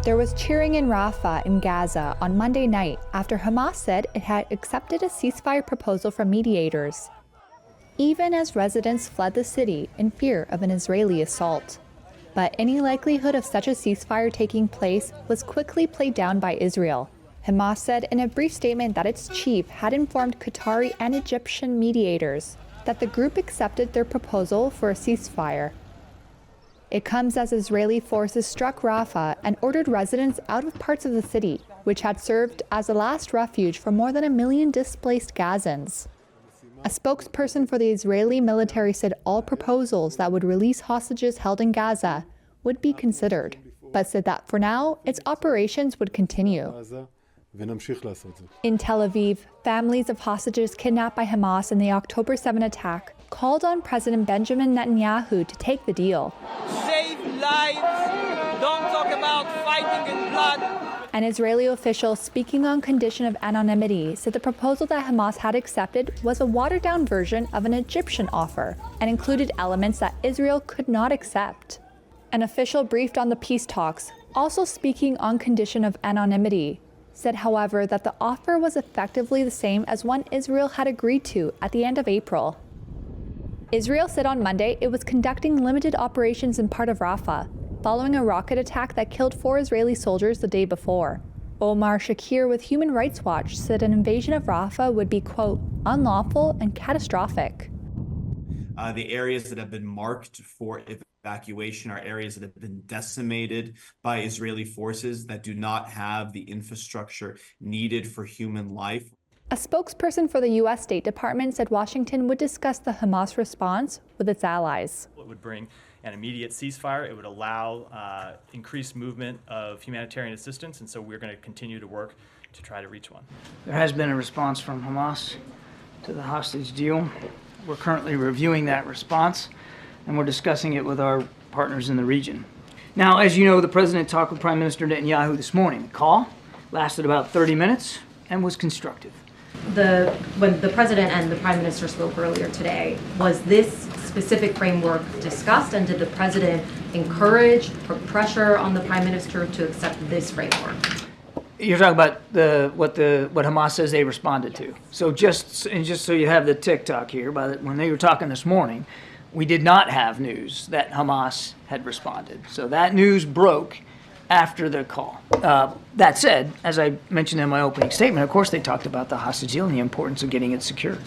There was cheering in Rafah in Gaza on Monday night after Hamas said it had accepted a ceasefire proposal from mediators, even as residents fled the city in fear of an Israeli assault. But any likelihood of such a ceasefire taking place was quickly played down by Israel. Hamas said in a brief statement that its chief had informed Qatari and Egyptian mediators that the group accepted their proposal for a ceasefire. It comes as Israeli forces struck Rafah and ordered residents out of parts of the city, which had served as a last refuge for more than 1 million displaced Gazans. A spokesperson for the Israeli military said all proposals that would release hostages held in Gaza would be considered, but said that for now, its operations would continue. In Tel Aviv, families of hostages kidnapped by Hamas in the October 7 attack called on President Benjamin Netanyahu to take the deal. Save lives, don't talk about fighting in blood. An Israeli official speaking on condition of anonymity said the proposal that Hamas had accepted was a watered-down version of an Egyptian offer and included elements that Israel could not accept. An official briefed on the peace talks, also speaking on condition of anonymity, said, however, that the offer was effectively the same as one Israel had agreed to at the end of April. Israel said on Monday it was conducting limited operations in part of Rafah, following a rocket attack that killed 4 Israeli soldiers the day before. Omar Shakir with Human Rights Watch said an invasion of Rafah would be, quote, unlawful and catastrophic. The areas that have been marked for evacuation are areas that have been decimated by Israeli forces that do not have the infrastructure needed for human life. A spokesperson for the U.S. State Department said Washington would discuss the Hamas response with its allies. It would bring an immediate ceasefire. It would allow increased movement of humanitarian assistance, and so we're going to continue to work to try to reach one. There has been a response from Hamas to the hostage deal. We're currently reviewing that response, and we're discussing it with our partners in the region. Now, as you know, the president talked with Prime Minister Netanyahu this morning. The call lasted about 30 minutes and was constructive. When the president and the prime minister spoke earlier today, was this specific framework discussed, and did the president encourage, put pressure on the prime minister to accept this framework? You're talking about what Hamas says they responded to. So just so you have the TikTok here, when they were talking this morning, we did not have news that Hamas had responded. So that news broke after the call. That said, as I mentioned in my opening statement, of course they talked about the hostage deal and the importance of getting it secured.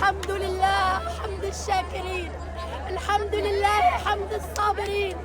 الحمد لله حمد الشاكرين الحمد لله حمد الصابرين.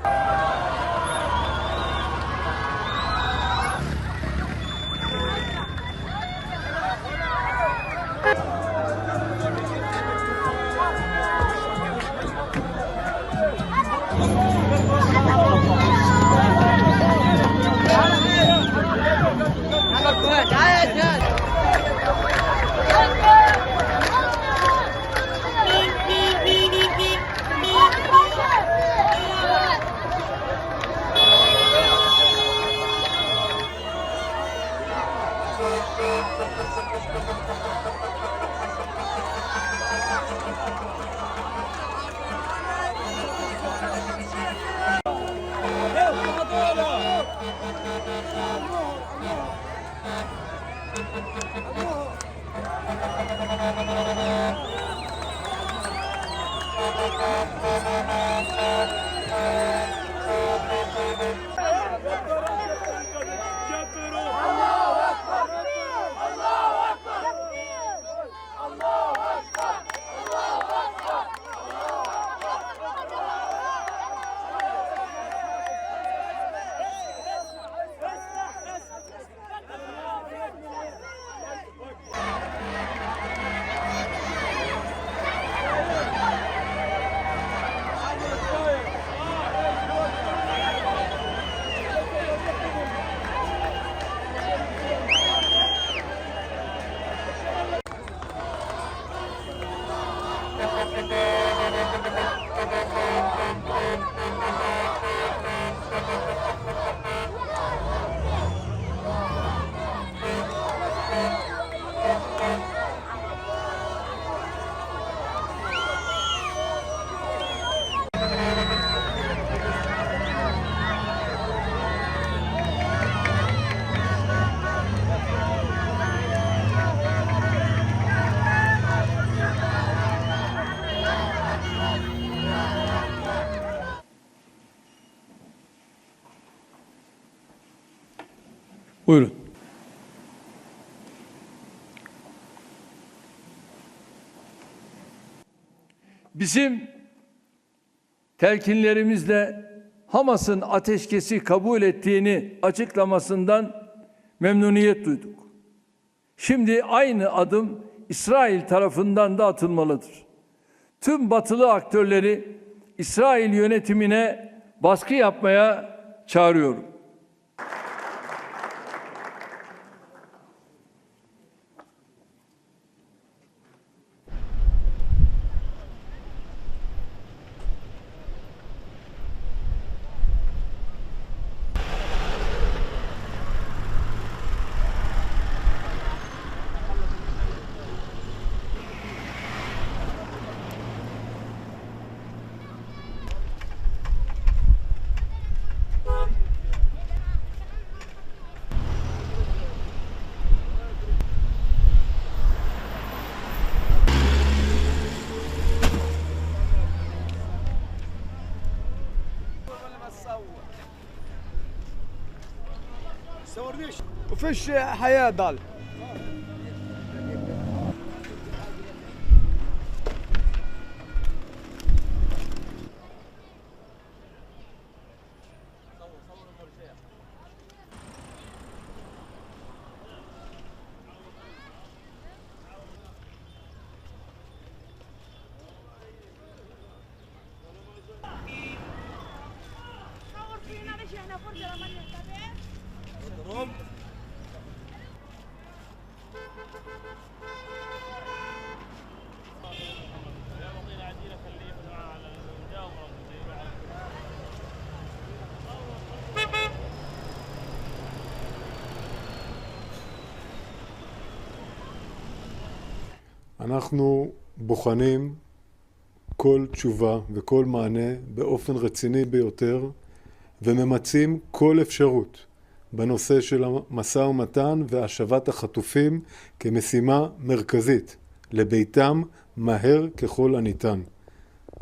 Buyurun. Bizim telkinlerimizle Hamas'ın ateşkesi kabul ettiğini açıklamasından memnuniyet duyduk. Şimdi aynı adım İsrail tarafından da atılmalıdır. Tüm batılı aktörleri İsrail yönetimine baskı yapmaya çağırıyorum. وفيش حياة ضال אנחנו בוחנים כל תשובה וכל מענה באופן רציני ביותר וממצים כל אפשרות בנושא של המשא ומתן והשבת החטופים כמשימה מרכזית לביתם מהר ככל הניתן.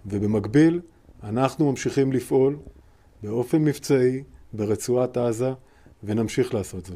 ובמקביל אנחנו ממשיכים לפעול באופן מבצעי ברצועת עזה ונמשיך לעשות זאת.